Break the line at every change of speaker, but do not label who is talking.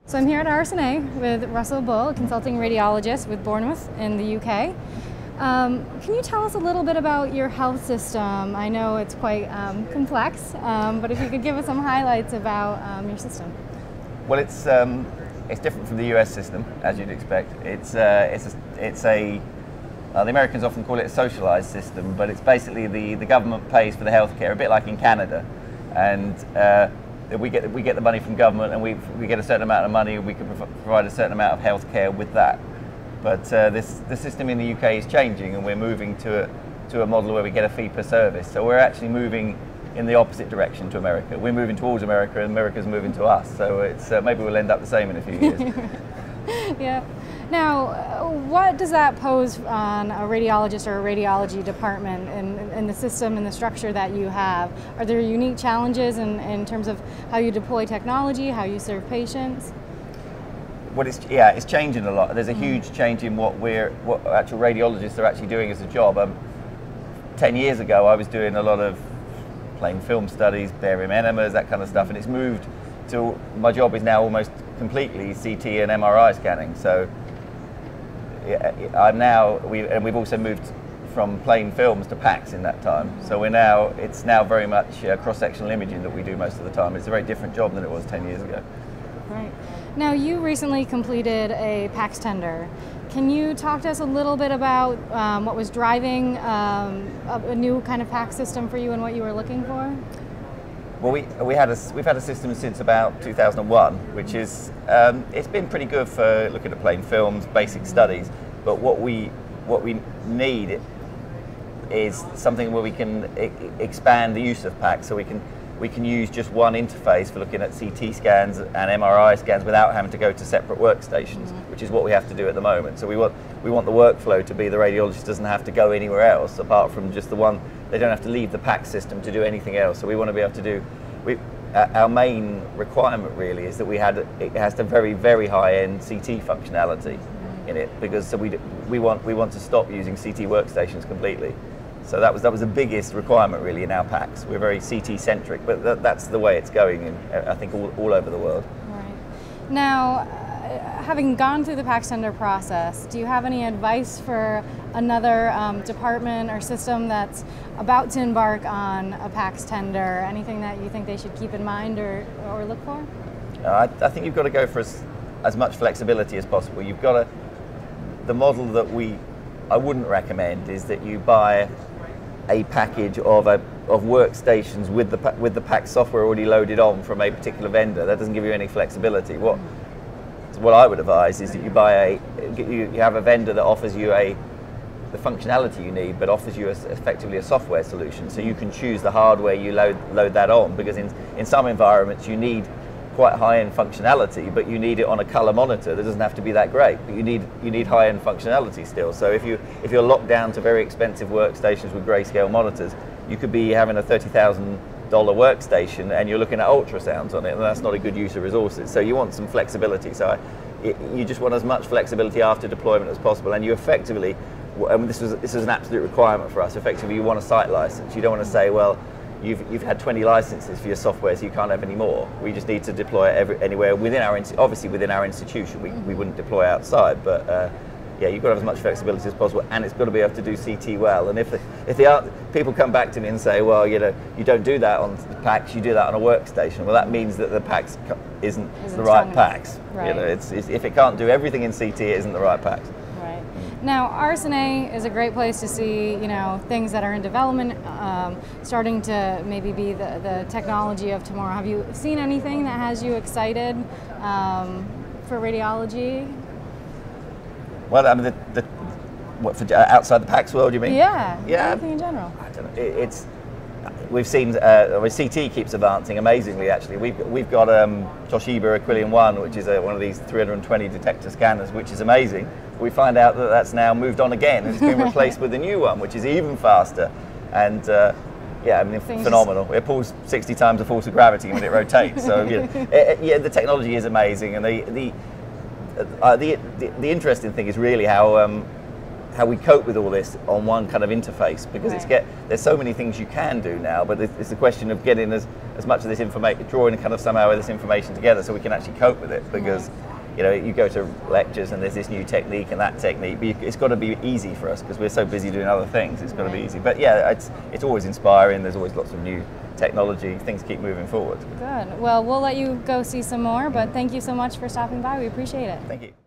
So I'm here at RSNA with Russell Bull, a consulting radiologist with Bournemouth in the UK. Can you tell us a little bit about your health system? I know it's quite complex, but if you could give us some highlights about your system.
Well, it's different from the US system, as you'd expect. The Americans often call it a socialized system, but it's basically the government pays for the healthcare, a bit like in Canada, and we get the money from government, and we get a certain amount of money. We can provide a certain amount of healthcare with that. But the system in the UK is changing, and we're moving to a model where we get a fee per service. So we're actually moving in the opposite direction to America. We're moving towards America, and America's moving to us. So it's maybe we'll end up the same in a few years.
Yeah. Now, what does that pose on a radiologist or a radiology department in the system and the structure that you have? Are there unique challenges in terms of how you deploy technology, how you serve patients?
Well, it's changing a lot. There's a huge change in what actual radiologists are actually doing as a job. 10 years ago, I was doing a lot of plain film studies, barium enemas, that kind of stuff, and it's moved to, my job is now almost completely CT and MRI scanning. So we've also moved from plain films to PACS in that time. So it's now very much cross-sectional imaging that we do most of the time. It's a very different job than it was 10 years ago.
Right. Now, you recently completed a PACS tender. Can you talk to us a little bit about what was driving a new kind of PACS system for you and what you were looking for?
Well, we've had a system since about 2001, which is it's been pretty good for looking at plain films, basic studies. But what we need is something where we can expand the use of PACS, so we can use just one interface for looking at CT scans and MRI scans without having to go to separate workstations, which is what we have to do at the moment. So we want the workflow to be the radiologist doesn't have to go anywhere else apart from just the one. They don't have to leave the PACS system to do anything else. So we want to be able to do. Our main requirement really is that it has the very, very high-end CT functionality in it, because we want to stop using CT workstations completely. So that was the biggest requirement really in our PACS. We're very CT centric, but that's the way it's going I think all over the world.
Right. Now, having gone through the PACS tender process, do you have any advice for another department or system that's about to embark on a PACS tender? Anything that you think they should keep in mind or look for?
I think you've got to go for as much flexibility as possible. You've got to. The model that I wouldn't recommend is that you buy a package of workstations with the PACS software already loaded on from a particular vendor. That doesn't give you any flexibility. What I would advise is that you have a vendor that offers you the functionality you need, but offers you effectively a software solution, so you can choose the hardware you load that on. Because in some environments you need quite high-end functionality, but you need it on a color monitor that doesn't have to be that great, but you need high-end functionality still. So if you're locked down to very expensive workstations with grayscale monitors, you could be having a $30,000 workstation and you're looking at ultrasounds on it, and that's not a good use of resources. So you want some flexibility. So you just want as much flexibility after deployment as possible, and you effectively, and this is an absolute requirement for us, effectively you want a site license. You don't want to say, well, you've had 20 licenses for your software, so you can't have any more. We just need to deploy it anywhere within obviously within our institution. We wouldn't deploy outside, but yeah, you've got to have as much flexibility as possible, and it's got to be able to do CT well. And if people come back to me and say, well, you don't do that on the PACS, you do that on a workstation. Well, that means that the PACS isn't the right PACS. Right. If it can't do everything in CT, it isn't the right PACS.
Right. Now, RSNA is a great place to see, things that are in development, starting to maybe be the technology of tomorrow. Have you seen anything that has you excited for radiology?
Well, I mean, for outside the PACS world, you mean?
Yeah.
Yeah.
Anything in general?
I don't know. We've seen CT keeps advancing amazingly. Actually, we've got Toshiba Aquilion 1, which is one of these 320 detector scanners, which is amazing. We find out that that's now moved on again, and it's been replaced with a new one, which is even faster. And yeah, I mean, phenomenal. It pulls 60 times the force of gravity when it rotates. So yeah, the technology is amazing, and the interesting thing is really how how we cope with all this on one kind of interface, because
Right.
there's so many things you can do now, but it's the question of getting as much of this information, drawing kind of somehow this information together so we can actually cope with it, because you know, you go to lectures and there's this new technique and that technique, but it's got to be easy for us because we're so busy doing other things. It's got to be easy. But yeah, it's always inspiring. There's always lots of new technology. Things keep moving forward.
Good. Well, we'll let you go see some more, but thank you so much for stopping by. We appreciate it.
Thank you.